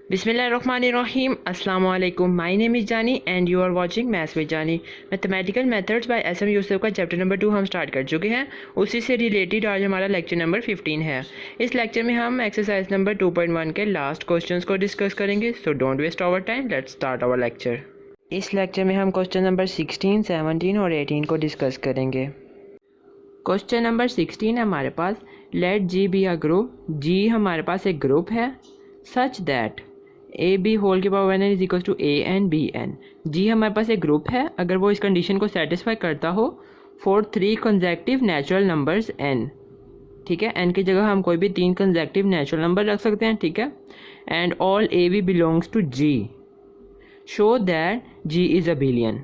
Bismillahirrahmanirrahim. Assalamu alaikum. My name is Jani and you are watching Maths with Jani. Mathematical Methods by SM Yusuf का chapter number 2 हम start कर चुके हैं। उसी से रिलेटेड आज हमारा लेक्चर नंबर 15 है। इस लेक्चर में हम एक्सरसाइज नंबर 2.1 के लास्ट क्वेश्चंस को डिस्कस करेंगे। So don't waste our time, let's start our lecture. इस लेक्चर में हम क्वेश्चन नंबर 16, 17 और 18 को डिस्कस करेंगे। क्वेश्चन नंबर 16 हमारे पास let G be a group. G हमारे पास एक ग्रुप है such that A B whole के power N is equal to A N B N. G हमारे पास एक ग्रुप है अगर वो इस कंडीशन को सेटिस्फाई करता हो for 3 consecutive natural numbers n. ठीक है, एन की जगह हम कोई भी 3 कंसेक्टिव नेचुरल नंबर रख सकते हैं। ठीक है, and all a b belongs to G, show that G is abelian.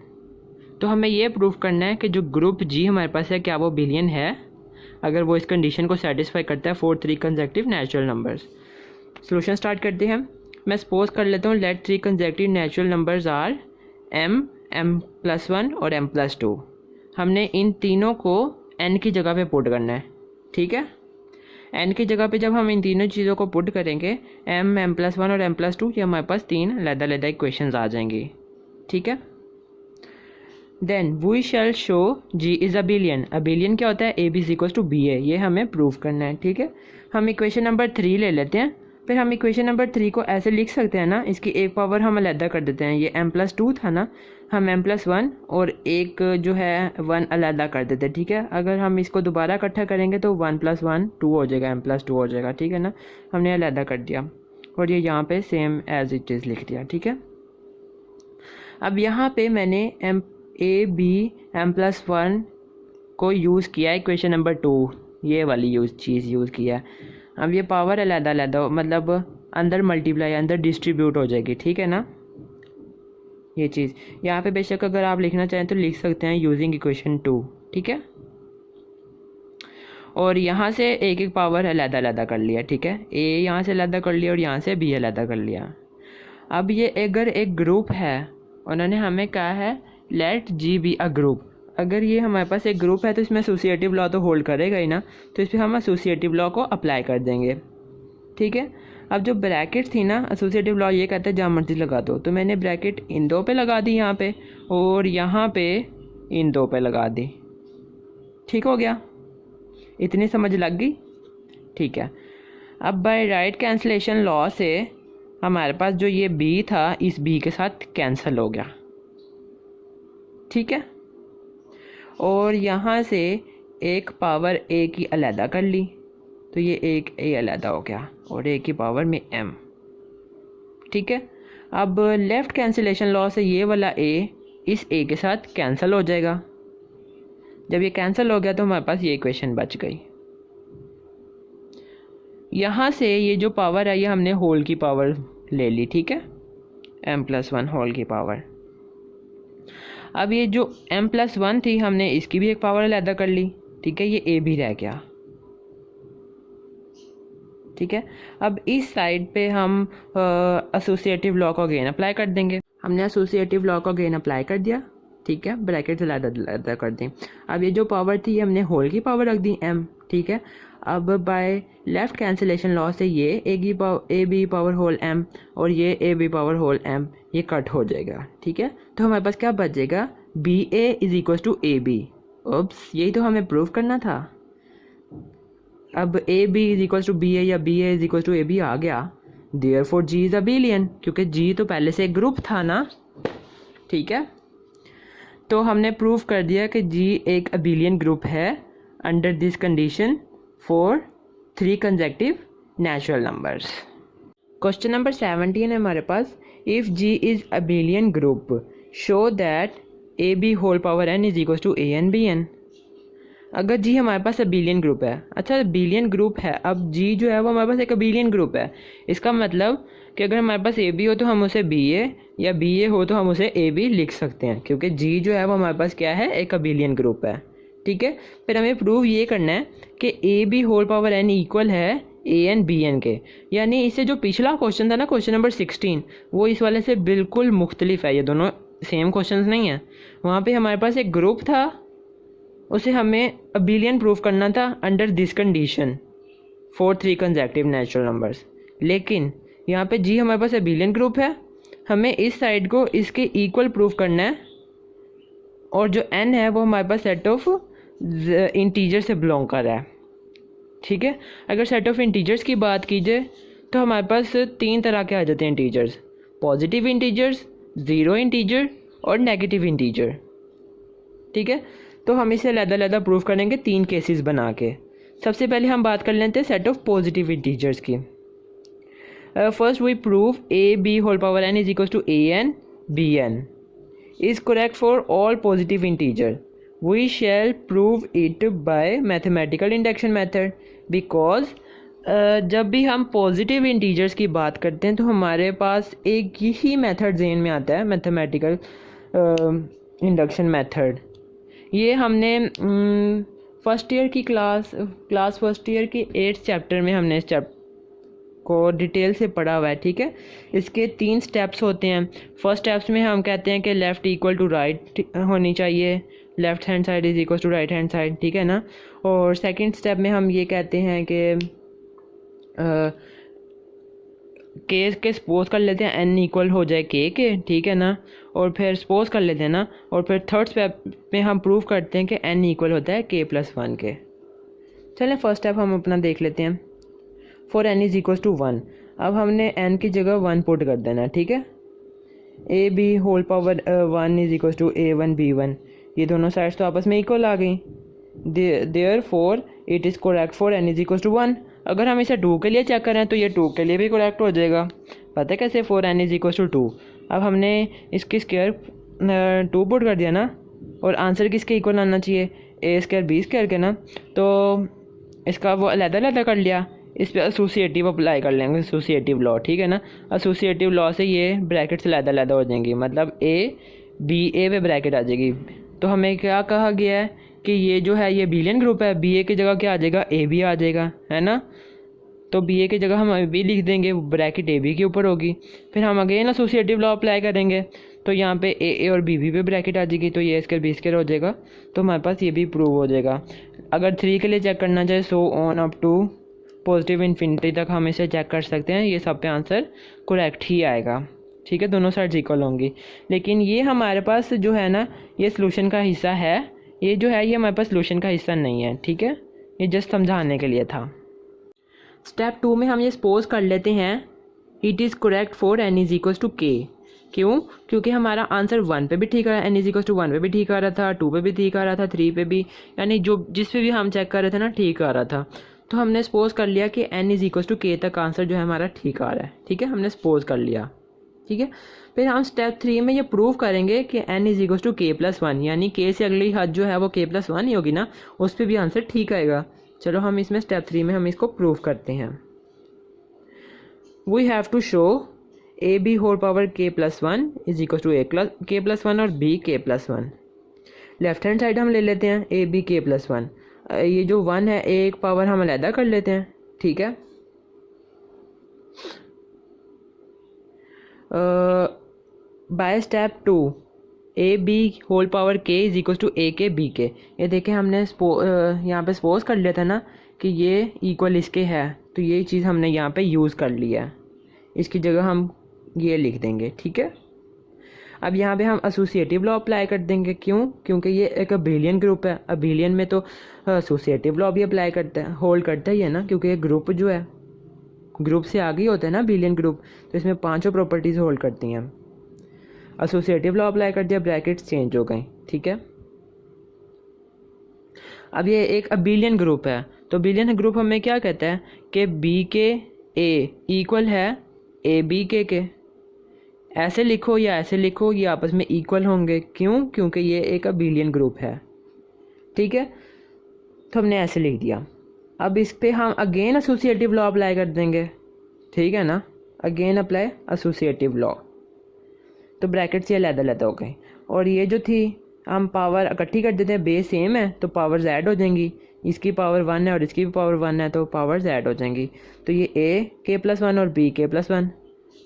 तो हमें ये प्रूव करना है कि जो ग्रुप जी हमारे पास है क्या वो बिलियन है अगर वो इस कंडीशन को सेटिस्फाई करता है for 3 consecutive natural numbers. Solution start करते हैं। मैं सपोज कर लेता हूँ let 3 consecutive natural numbers are m, m+1 और m+2। हमने इन तीनों को n की जगह पे पुट करना है। ठीक है, n की जगह पे जब हम इन तीनों चीज़ों को पुट करेंगे m, m+1 और m+2, ये हमारे पास 3 अलग-अलग इक्वेशंस आ जाएंगी। ठीक है, then we shall show G is abelian. Abelian क्या होता है? ए B is equal to B A, ये हमें प्रूव करना है। ठीक है, हम इक्वेशन नंबर 3 ले लेते हैं। फिर हम इक्वेशन नंबर 3 को ऐसे लिख सकते हैं ना, इसकी एक पावर हम अलग कर देते हैं। ये m+2 था ना, हम m+1 और एक जो है 1 अलग कर देते हैं। ठीक है, अगर हम इसको दोबारा इकट्ठा करेंगे तो 1 + 1 2 हो जाएगा, m+2 हो जाएगा। ठीक है ना, हमने अलग कर दिया और ये यहाँ पे सेम एज इट इज़ लिख दिया। ठीक है, अब यहाँ पे मैंने ए बी m+1 को यूज़ किया इक्वेशन नंबर 2, ये वाली चीज़ यूज़ किया है। अब ये पावर अलग मतलब अंदर मल्टीप्लाई अंदर डिस्ट्रीब्यूट हो जाएगी। ठीक है ना, ये चीज़ यहाँ पे बेशक अगर आप लिखना चाहें तो लिख सकते हैं यूजिंग इक्वेशन 2। ठीक है, और यहाँ से एक एक पावर अलग कर लिया। ठीक है, ए यहाँ से अलग कर लिया और यहाँ से बी अलग कर लिया। अब ये अगर एक ग्रुप है, उन्होंने हमें कहा है let G be a group. अगर ये हमारे पास एक ग्रुप है तो इसमें एसोसिएटिव लॉ तो होल्ड करेगा ही ना, तो इस पर हम एसोसिएटिव लॉ को अप्लाई कर देंगे। ठीक है, अब जो ब्रैकेट थी ना, एसोसिएटिव लॉ ये कहता है जहाँ मर्जी लगा दो, तो मैंने ब्रैकेट इन 2 पे लगा दी यहाँ पे और यहाँ पे इन 2 पे लगा दी। ठीक हो गया, इतनी समझ लग गई। ठीक है, अब बाय राइट कैंसलेशन लॉ से हमारे पास जो ये बी था इस बी के साथ कैंसिल हो गया। ठीक है, और यहाँ से एक पावर ए की अलहदा कर ली तो ये एक ए अलहदा हो गया और ए की पावर में m। ठीक है, अब लेफ़्ट कैंसिलेशन लॉ से ये वाला ए इस ए के साथ कैंसिल हो जाएगा। जब ये कैंसिल हो गया तो हमारे पास ये इक्वेशन बच गई। यहाँ से ये जो पावर है ये हमने होल की पावर ले ली। ठीक है, m+1 होल की पावर। अब ये जो m+1 थी हमने इसकी भी एक पावर अलग कर ली। ठीक है, ये a भी रह गया। ठीक है, अब इस साइड पे हम एसोसिएटिव लॉ को अगेन अप्लाई कर देंगे। हमने एसोसिएटिव लॉ को अगेन अप्लाई कर दिया। ठीक है, ब्रैकेट अलग कर दी। अब ये जो पावर थी ये हमने होल की पावर रख दी m। ठीक है, अब बाय लेफ़्ट कैंसिलेशन लॉ से ये A B power whole m और ये A B power whole m ये कट हो जाएगा। ठीक है, तो हमारे पास क्या बचेगा? B A is equal to A B. Oops, यही तो हमें प्रूव करना था। अब A B is equal to B A या B A is equal to A B आ गया, therefore G is abelian, क्योंकि जी तो पहले से एक ग्रुप था ना। ठीक है, तो हमने प्रूव कर दिया कि जी एक अबिलियन ग्रुप है under this condition for 3 consecutive natural numbers. Question number 17 है हमारे पास, if G is abelian group show that A B whole power N is equal to A N B N. अगर G हमारे पास abelian group है, अच्छा billion group है, अब जी जो है वो हमारे पास एक अबिलियन ग्रुप है, इसका मतलब कि अगर हमारे पास ए बी हो तो हम उसे बी ए या बी ए हो तो हम उसे ए बी लिख सकते हैं, क्योंकि जी जो है वो हमारे पास क्या है? एक अबिलियन ग्रुप है। ठीक है, फिर हमें प्रूव ये करना है कि a B whole power n equal है ए एन बी एन के। यानी इससे जो पिछला क्वेश्चन था ना, क्वेश्चन नंबर 16, वो इस वाले से बिल्कुल मुख्तलिफ है। ये दोनों सेम क्वेश्चंस नहीं हैं। वहाँ पे हमारे पास एक ग्रुप था, उसे हमें अबिलियन प्रूव करना था under this condition for 3 consecutive natural numbers. लेकिन यहाँ पे जी हमारे पास एबिलियन ग्रुप है, हमें इस साइड को इसके इक्वल प्रूफ करना है, और जो n है वो हमारे पास सेट ऑफ इंटीजर से बिलोंग कर रहा है। ठीक है, अगर सेट ऑफ इंटीजर्स की बात की जाए तो हमारे पास 3 तरह के आ जाते हैं integers, positive integers, zero integer और नेगेटिव इंटीजर। ठीक है, तो हम इसे अलग-अलग प्रूफ करेंगे 3 केसेस बना के। सबसे पहले हम बात कर लेते हैं सेट ऑफ पॉजिटिव इंटीजर्स की। First we prove a B whole power n is equal to A N B n is correct for all positive integer. We shall prove it by mathematical induction method, because जब भी हम positive integers की बात करते हैं तो हमारे पास एक ही मेथड ज़हन में आता है, मैथमेटिकल इंडक्शन मेथड। ये हमने फर्स्ट ईयर की क्लास फर्स्ट ईयर की 8th चैप्टर में हमने इस चैप्टर को डिटेल से पढ़ा हुआ है। ठीक है, इसके 3 स्टेप्स होते हैं। फर्स्ट स्टेप्स में हम कहते हैं कि लेफ़्ट इक्वल टू राइट होनी चाहिए, left hand side is equal to right hand side. ठीक है ना, और सेकंड स्टेप में हम ये कहते हैं कि केस के सपोज कर लेते हैं n इक्वल हो जाए k के। ठीक है ना, और फिर सपोज कर लेते हैं ना, और फिर थर्ड स्टेप में हम प्रूव करते हैं कि n इक्वल होता है k+1 के। चलें फर्स्ट स्टेप हम अपना देख लेते हैं। For n is equal to 1, अब हमने n की जगह 1 पुट कर देना। ठीक है, A B whole power 1 is equal to a1 b1, ये दोनों साइड्स तो आपस में इक्वल आ गई। Therefore it is correct for n is equal to 1। अगर हम इसे 2 के लिए चेक करें तो ये 2 के लिए भी करेक्ट हो जाएगा। पता है कैसे? For n is equal to 2। अब हमने इसकी स्क्वायर 2 पुट कर दिया ना, और आंसर किसके इक्वल आना चाहिए? ए स्क्वायर बी स्क्वायर के ना, तो इसका वो अलग-अलग कर लिया, इस पर एसोसिएटिव अप्लाई कर लेंगे, एसोसिएटिव लॉ। ठीक है ना, एसोसिएटिव लॉ से ये ब्रैकेट से अलग-अलग हो जाएंगी, मतलब ए बी ए पे ब्रैकेट आ जाएगी। तो हमें क्या कहा गया है कि ये जो है ये एबिलियन ग्रुप है, बी ए की जगह क्या आ जाएगा? ए बी आ जाएगा, है ना। तो बी ए की जगह हम बी लिख देंगे, ब्रैकेट ए बी के ऊपर होगी। फिर हम अगेन एसोसिएटिव लॉ अप्लाई करेंगे, तो यहाँ पे ए और बी बी पे ब्रैकेट आ जाएगी, तो ये स्क्वायर बी स्क्वायर हो जाएगा। तो हमारे पास ये भी प्रूव हो जाएगा। अगर 3 के लिए चेक करना चाहे, so on up to positive infinity तक हम इसे चेक कर सकते हैं, ये सब पे आंसर करेक्ट ही आएगा। ठीक है, दोनों साइड्स इक्वल होंगी। लेकिन ये हमारे पास जो है ना, ये सॉल्यूशन का हिस्सा है, ये जो है ये हमारे पास सॉल्यूशन का हिस्सा नहीं है। ठीक है, ये जस्ट समझाने के लिए था। स्टेप 2 में हम ये सपोज कर लेते हैं it is correct for n is equal to k। क्यों? क्योंकि हमारा आंसर 1 पे भी ठीक आ रहा है, n इज़ इक्वल टू 1 पे भी ठीक आ रहा था, 2 पे भी ठीक आ रहा था, 3 पे भी, यानी जो जिस पे भी हम चेक कर रहे थे ना ठीक आ रहा था। तो हमने सपोज कर लिया कि n is equal to k तक आंसर जो है हमारा ठीक आ रहा है। ठीक है, हमने सपोज कर लिया। ठीक है, फिर हम स्टेप 3 में ये प्रूव करेंगे कि n is equal to k+1, यानी k से अगली हद जो है वो k+1 ही होगी ना, उस पर भी आंसर ठीक आएगा। चलो हम इसमें स्टेप 3 में हम इसको प्रूव करते हैं। We have to show a B whole power k+1 is equal to k+1 और b k+1। Left hand side हम ले लेते हैं ए बी k+1, ये जो 1 है एक पावर हम अलहदा कर लेते हैं। ठीक है, by step 2 A B whole power k is equal to A K B के। ये देखें हमने यहाँ पे सपोज कर लिया था ना कि ये इक्वल इसके है, तो ये चीज़ हमने यहाँ पे यूज़ कर लिया है, इसकी जगह हम ये लिख देंगे। ठीक है, अब यहाँ पे हम एसोसिएटिव लॉ अप्लाई कर देंगे। क्यों? क्योंकि ये एक अबिलियन ग्रुप है, अबिलियन में तो एसोसिएटिव लॉ भी अप्लाई करता है, होल्ड करता ही है ना, क्योंकि ये ग्रुप जो है ग्रुप से आगे होता है ना अबिलियन ग्रुप, तो इसमें 5 प्रॉपर्टीज़ होल्ड करती हैं। एसोसिएटिव लॉ अप्लाई कर दिया, ब्रैकेट्स चेंज हो गई। ठीक है, अब ये एक अबिलियन ग्रुप है, तो अबिलियन ग्रुप हमें क्या कहता है कि बी के ए इक्वल है ए बी के। ऐसे लिखो या ऐसे लिखो, ये आपस में इक्वल होंगे। क्यों? क्योंकि ये एक अबिलियन ग्रुप है। ठीक है, तो हमने ऐसे लिख दिया। अब इस पर हम अगेन एसोसिएटिव लॉ अप्लाई कर देंगे। ठीक है ना, अगेन अप्लाई एसोसिएटिव लॉ, तो ब्रैकेट ये अलग-अलग हो गए। और ये जो थी हम पावर इकट्ठी कर देते हैं, बेस सेम है तो पावर्स ऐड हो जाएंगी, इसकी पावर 1 है और इसकी भी पावर 1 है तो पावर्स ऐड हो जाएंगी। तो ये a k+1 और b k+1,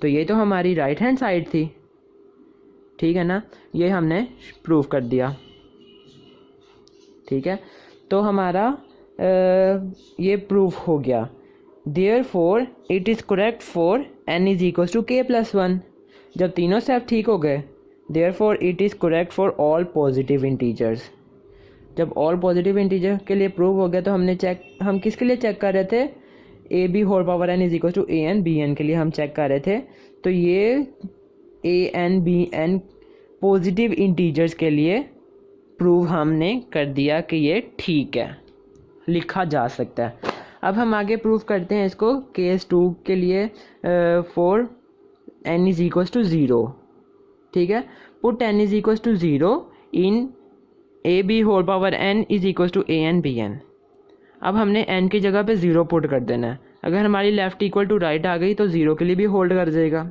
तो ये तो हमारी राइट हैंड साइड थी। ठीक है ना, ये हमने प्रूव कर दिया। ठीक है, तो हमारा ये प्रूफ हो गया therefore it is correct for n is equal to k+1। जब तीनों स्टेप ठीक हो गए, therefore it is correct for all positive integers. जब ऑल पॉजिटिव इंटीजर के लिए प्रूव हो गया तो हम किसके लिए चेक कर रहे थे, A B whole power n is equal to A N B N के लिए हम चेक कर रहे थे। तो ये A N B N positive integers के लिए प्रूव हमने कर दिया कि ये ठीक है, लिखा जा सकता है। अब हम आगे प्रूव करते हैं इसको केस 2 के लिए for n is equal to 0। ठीक है, put n is equal to 0 in a B whole power n is equal to A N B n. अब हमने n की जगह पे 0 पुट कर देना है। अगर हमारी लेफ़्ट इक्वल टू राइट आ गई तो 0 के लिए भी होल्ड कर जाएगा।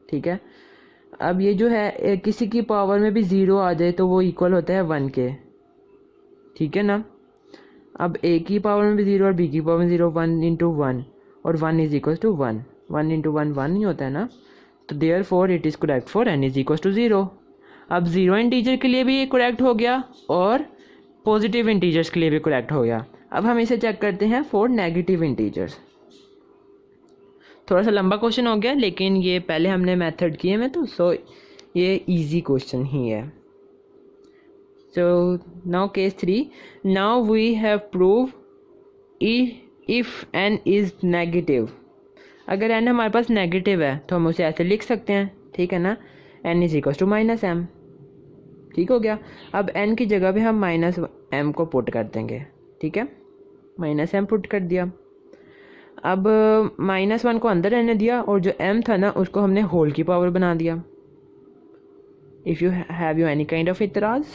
ठीक है, अब ये जो है किसी की पावर में भी 0 आ जाए तो वो इक्वल होता है 1 के। ठीक है ना, अब ए की पावर में भी 0 और बी की पावर में 0, 1 इंटू 1 और 1 इज इक्वल टू 1, 1 इंटू 1 1 नहीं होता है ना। तो therefore it is correct for n is equal to 0। अब 0 इंटीजर के लिए भी ये करेक्ट हो गया और पॉजिटिव इंटीजर्स के लिए भी करेक्ट हो गया। अब हम इसे चेक करते हैं फॉर नेगेटिव इंटीजर्स। थोड़ा सा लंबा क्वेश्चन हो गया, लेकिन ये पहले हमने मेथड किए में तो सो ये इजी क्वेश्चन ही है। So now case 3, now we have prove if n is negative. अगर n हमारे पास नेगेटिव है तो हम उसे ऐसे लिख सकते हैं। ठीक है ना, n is equal to -m। ठीक हो गया। अब n की जगह पे हम -m को पुट कर देंगे। ठीक है, -m पुट कर दिया। अब -1 को अंदर रहने दिया और जो m था ना उसको हमने होल की पावर बना दिया। If you have you any kind of इतराज़,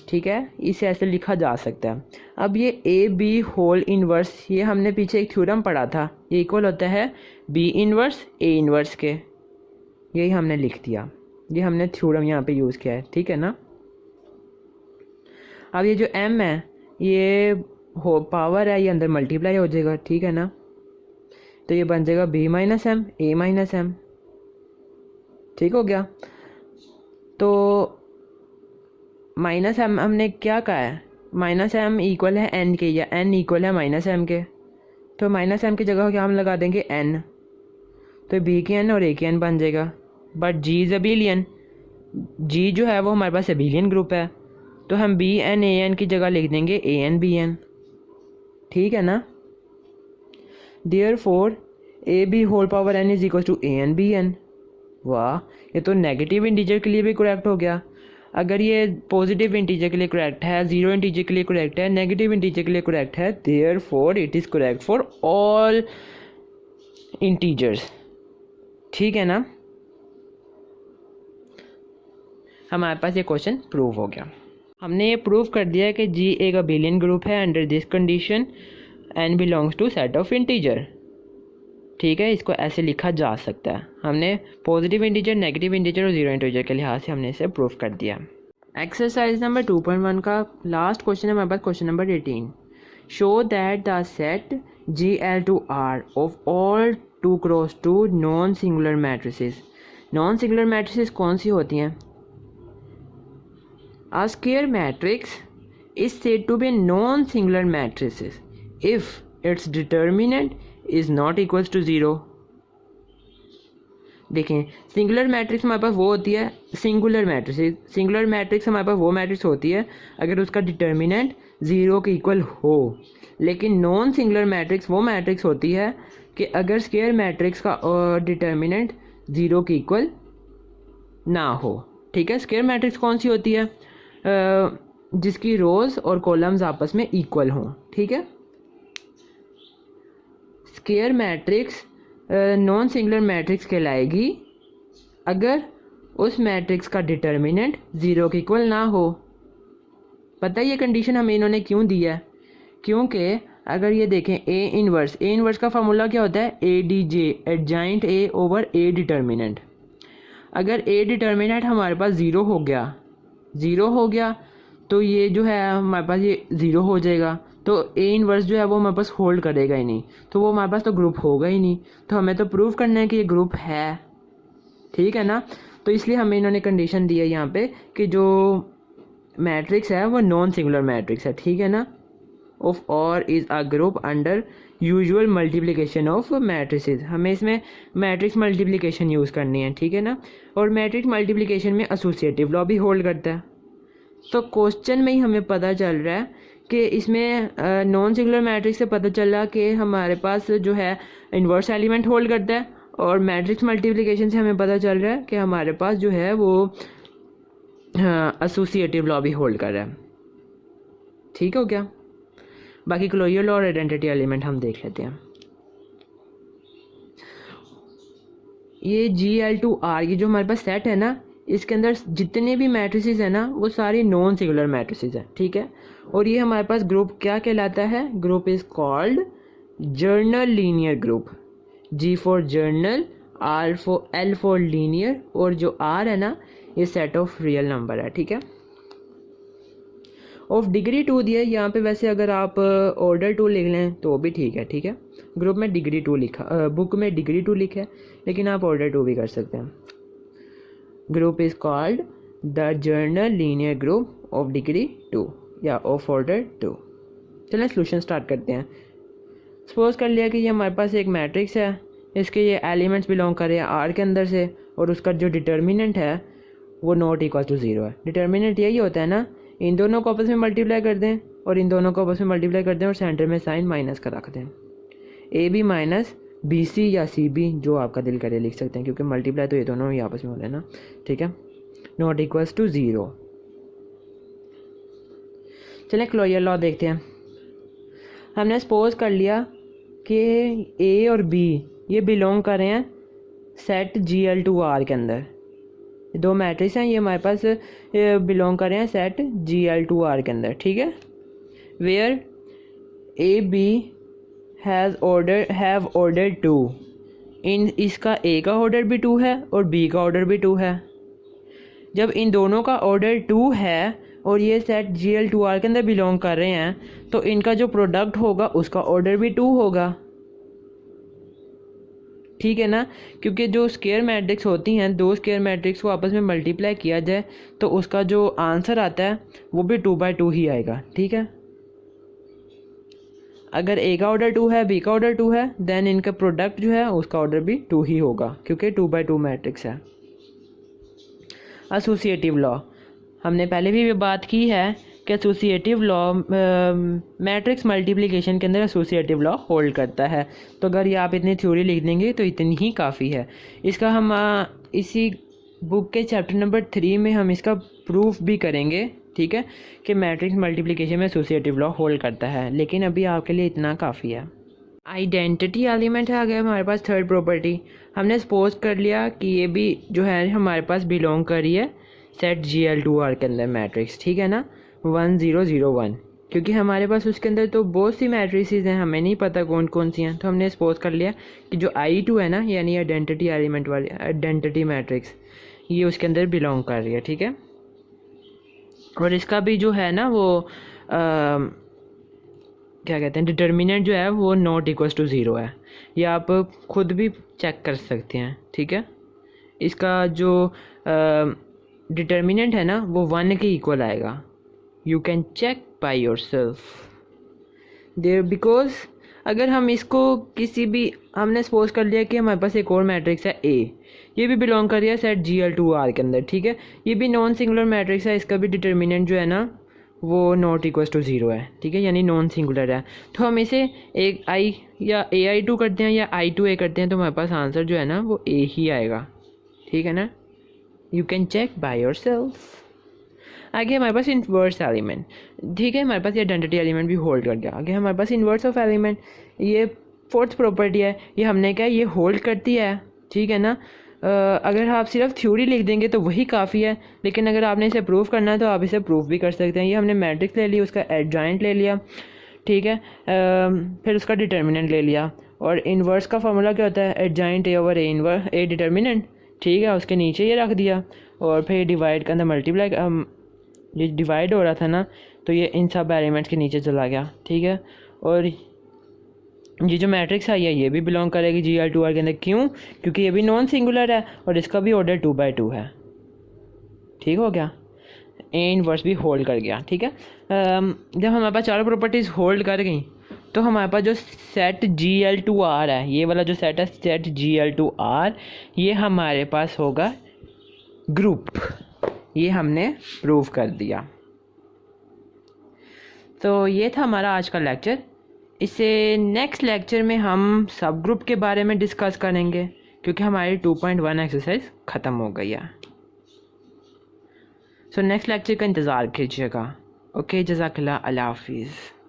ठीक है, इसे ऐसे लिखा जा सकता है। अब ये ए बी होल इनवर्स, ये हमने पीछे एक थ्योरम पढ़ा था, ये इक्वल होता है बी इनवर्स ए इनवर्स के। यही हमने लिख दिया, ये हमने थ्योरम यहाँ पे यूज़ किया है। ठीक है ना, अब ये जो m है ये हो पावर है, ये अंदर मल्टीप्लाई हो जाएगा। ठीक है ना, तो ये बन जाएगा b minus m a minus m. ठीक हो गया। तो माइनस एम हमने क्या कहा है, माइनस एम इक्वल है n के या n इक्वल है -m के। तो -m की जगह क्या हम लगा देंगे n, तो b की n और a की n बन जाएगा। But g is abelian, g जो है वो हमारे पास अबिलियन ग्रुप है, तो हम बी एन ए एन की जगह लिख देंगे ए एन बी एन। ठीक है ना, therefore a B whole power n is equal to A N B n. वाह, ये तो नेगेटिव इंटीजर के लिए भी करेक्ट हो गया। अगर ये पॉजिटिव इंटीजर के लिए करेक्ट है, 0 इंटीजर के लिए करेक्ट है, नेगेटिव इंटीजर के लिए करेक्ट है, therefore it is correct for all integers. ठीक है ना, हमारे पास ये क्वेश्चन प्रूव हो गया। हमने ये प्रूव कर दिया है कि जी एक अबिलियन ग्रुप है under this condition n belongs to set of integer. ठीक है, इसको ऐसे लिखा जा सकता है। हमने पॉजिटिव इंटीजर, नेगेटिव इंटीजर और 0 इंटीजर के लिहाज से हमने इसे प्रूव कर दिया। एक्सरसाइज नंबर 2.1 का लास्ट क्वेश्चन है हमारे पास, question number 18। Show that the set GL2R of all 2x2 non singular matrices. Non singular matrices कौन सी होती हैं? A square matrix is said to be a non-singular matrix if its determinant is not equals to 0। देखें, singular matrix हमारे पास वो होती है, singular matrix हमारे पास वो मैट्रिक्स होती है अगर उसका डिटर्मिनेंट 0 के इक्वल हो। लेकिन नॉन सिंगुलर मैट्रिक्स वो मैट्रिक्स होती है कि अगर स्क्वायर मैट्रिक्स का डिटर्मिनेंट 0 के इक्वल ना हो। ठीक है, स्क्वायर मैट्रिक्स कौन सी होती है? जिसकी रोज़ और कॉलम्स आपस में इक्वल हों। ठीक है, square matrix non singular matrix कहलाएगी अगर उस मैट्रिक्स का डिटर्मिनेंट 0 के इक्वल ना हो। पता है ये कंडीशन हमें इन्होंने क्यों दी है? क्योंकि अगर ये देखें ए इनवर्स का फार्मूला क्या होता है? A D J, adjoint A over A determinant. अगर ए डिटर्मिनेंट हमारे पास 0 हो गया तो ये जो है हमारे पास ये 0 हो जाएगा, तो ए इनवर्स जो है वो हमारे पास होल्ड करेगा ही नहीं, तो वो हमारे पास तो ग्रुप होगा ही नहीं। तो हमें तो प्रूव करना है कि ये ग्रुप है। ठीक है ना, तो इसलिए हमें इन्होंने कंडीशन दी है यहाँ पे कि जो मैट्रिक्स है वो नॉन सिंगुलर मैट्रिक्स है। ठीक है ना, ऑफ और is a group under usual multiplication of matrices. हमें इसमें मैट्रिक्स मल्टीप्लिकेशन यूज़ करनी है, ठीक है ना। और मैट्रिक्स मल्टीप्लिकेशन में एसोसिएटिव लॉ भी होल्ड करता है। तो क्वेश्चन में ही हमें पता चल रहा है कि इसमें नॉन सिंगुलर मैट्रिक्स से पता चल रहा कि हमारे पास जो है इन्वर्स एलिमेंट होल्ड करता है, और मैट्रिक्स मल्टीप्लिकेशन से हमें पता चल रहा है कि हमारे पास जो है वो एसोसिएटिव लॉ भी होल्ड कर रहा है। ठीक हो गया। बाकी क्लोजर लॉ और आइडेंटिटी एलिमेंट हम देख लेते हैं। ये GL2R ये जो हमारे पास सेट है ना, इसके अंदर जितने भी मैट्रिसेस हैं ना वो सारे नॉन सिंगुलर मैट्रिसेस हैं, ठीक है। और ये हमारे पास ग्रुप क्या कहलाता है? Group is called journal linear group. G for journal, L for linear, और जो R है ना ये सेट ऑफ रियल नंबर है, ठीक है। ऑफ डिग्री 2 दिया है यहाँ पे। वैसे अगर आप ऑर्डर 2 लिख लें तो भी ठीक है, ठीक है। ग्रुप में डिग्री 2 लिखा, बुक में डिग्री 2 लिखा है, लेकिन आप ऑर्डर 2 भी कर सकते हैं। Group is called the journal linear group of degree 2 या ऑफ ऑर्डर 2। चलें सोल्यूशन स्टार्ट करते हैं। सपोज कर लिया कि ये हमारे पास एक मैट्रिक्स है, इसके ये एलिमेंट्स बिलोंग कर रहे हैं R के अंदर से, और उसका जो डिटर्मिनेंट है वो नॉट इक्वल टू 0 है। डिटर्मिनेंट यही होता है ना, इन दोनों को आपस में मल्टीप्लाई कर दें और इन दोनों को आपस में मल्टीप्लाई कर दें और सेंटर में साइन माइनस का रख दें। AB माइनस BC या CB जो आपका दिल करे लिख सकते हैं, क्योंकि मल्टीप्लाई तो ये दोनों ही आपस में हो रहे हैं ना, ठीक है। Not equals to 0। चलें क्लोजर लॉ देखते हैं। हमने सपोज कर लिया कि A और B ये बिलोंग कर रहे हैं सेट GL2R के अंदर। दो मैट्रिक्स हैं, ये हमारे पास बिलोंग कर रहे हैं सेट GL2R के अंदर, ठीक है। Where AB have order 2। इसका A का ऑर्डर भी 2 है और B का ऑर्डर भी 2 है। जब इन दोनों का ऑर्डर 2 है और ये सेट GL2R के अंदर बिलोंग कर रहे हैं, तो इनका जो प्रोडक्ट होगा उसका ऑर्डर भी 2 होगा, ठीक है ना। क्योंकि जो स्क्वायर मैट्रिक्स होती हैं, दो स्क्वायर मैट्रिक्स को आपस में मल्टीप्लाई किया जाए तो उसका जो आंसर आता है वो भी 2/2 ही आएगा, ठीक है। अगर A का ऑर्डर 2 है, B का ऑर्डर 2 है, देन इनका प्रोडक्ट जो है उसका ऑर्डर भी 2 ही होगा, क्योंकि 2/2 मैट्रिक्स है। एसोसिएटिव लॉ हमने पहले भी बात की है कि एसोसिएटिव लॉ मैट्रिक्स मल्टीप्लिकेशन के अंदर एसोसिएटिव लॉ होल्ड करता है। तो अगर ये आप इतनी थ्योरी लिख देंगे तो इतनी ही काफ़ी है। इसका हम इसी बुक के चैप्टर नंबर 3 में हम इसका प्रूफ भी करेंगे, ठीक है, कि मैट्रिक्स मल्टीप्लिकेशन में एसोसिएटिव लॉ होल्ड करता है। लेकिन अभी आपके लिए इतना काफ़ी है। आइडेंटिटी एलिमेंट है आगे हमारे पास थर्ड प्रॉपर्टी। हमने सपोज कर लिया कि ये भी जो है हमारे पास बिलोंग कर रही है सेट GL2R के अंदर मैट्रिक्स, ठीक है ना, 1 0 0 1। क्योंकि हमारे पास उसके अंदर तो बहुत सी मैट्रिसेस हैं, हमें नहीं पता कौन कौन सी हैं, तो हमने सपोज कर लिया कि जो I2 है ना, यानी आइडेंटिटी एलिमेंट वाली आइडेंटिटी मैट्रिक्स, ये उसके अंदर बिलोंग कर रही है, ठीक है। और इसका भी जो है ना वो क्या कहते हैं, डिटर्मिनेंट जो है वो नॉट इक्वल्स टू 0 है। ये आप खुद भी चेक कर सकते हैं, ठीक है। इसका जो डिटर्मिनेंट है ना वो 1 के इक्वल आएगा। You can check by yourself there, because अगर हम इसको किसी भी, हमने सपोज कर लिया कि हमारे पास एक और मैट्रिक्स है A, ये भी बिलोंग कर रही है सेट GL2R के अंदर, ठीक है। ये भी नॉन सिंगुलर मैट्रिक्स है, इसका भी डिटर्मिनेंट जो है ना वो नॉट इक्वल्स टू 0 है, ठीक है, यानी नॉन सिंगुलर है। तो हम इसे एक I या AI2 करते हैं या I2A करते हैं, तो हमारे पास आंसर जो है ना वो A ही आएगा, ठीक है ना। You can check by yourself. आगे हमारे पास इन्वर्स एलिमेंट, ठीक है, हमारे पास ये आइडेंटिटी एलिमेंट भी होल्ड कर गया। आगे हमारे पास इन्वर्स ऑफ एलिमेंट, ये फोर्थ प्रॉपर्टी है, ये हमने क्या ये होल्ड करती है, ठीक है ना। अगर आप सिर्फ थ्योरी लिख देंगे तो वही काफ़ी है, लेकिन अगर आपने इसे प्रूफ करना है तो आप इसे प्रूफ भी कर सकते हैं। ये हमने मैट्रिक्स ले लिया, उसका एडजॉइंट ले लिया, ठीक है, फिर उसका डिटर्मिनेंट ले लिया। और इन्वर्स का फार्मूला क्या होता है, adjoint A over A determinant, ठीक है, उसके नीचे ये रख दिया और फिर डिवाइड के अंदर मल्टीप्लाई, ये डिवाइड हो रहा था ना तो ये इन सब एलिमेंट्स के नीचे चला गया, ठीक है। और ये जो मैट्रिक्स है ये भी बिलोंग करेगी GL2R के अंदर। क्यों? क्योंकि ये भी नॉन सिंगुलर है और इसका भी ऑर्डर 2/2 है, ठीक हो गया। ए इनवर्स भी होल्ड कर गया। ठीक है, जब हमारे पास चारों प्रॉपर्टीज़ होल्ड कर गई तो हमारे पास जो सेट GL2R है, ये वाला जो सेट है सेट GL2R, ये हमारे पास होगा ग्रुप। ये हमने प्रूव कर दिया। तो ये था हमारा आज का लेक्चर। इससे नेक्स्ट लेक्चर में हम सब ग्रुप के बारे में डिस्कस करेंगे, क्योंकि हमारी 2.1 एक्सरसाइज ख़त्म हो गई है। सो नेक्स्ट लेक्चर का इंतज़ार कीजिएगा। ओके, जज़ाकल्लाह, अल्लाह हाफिज़।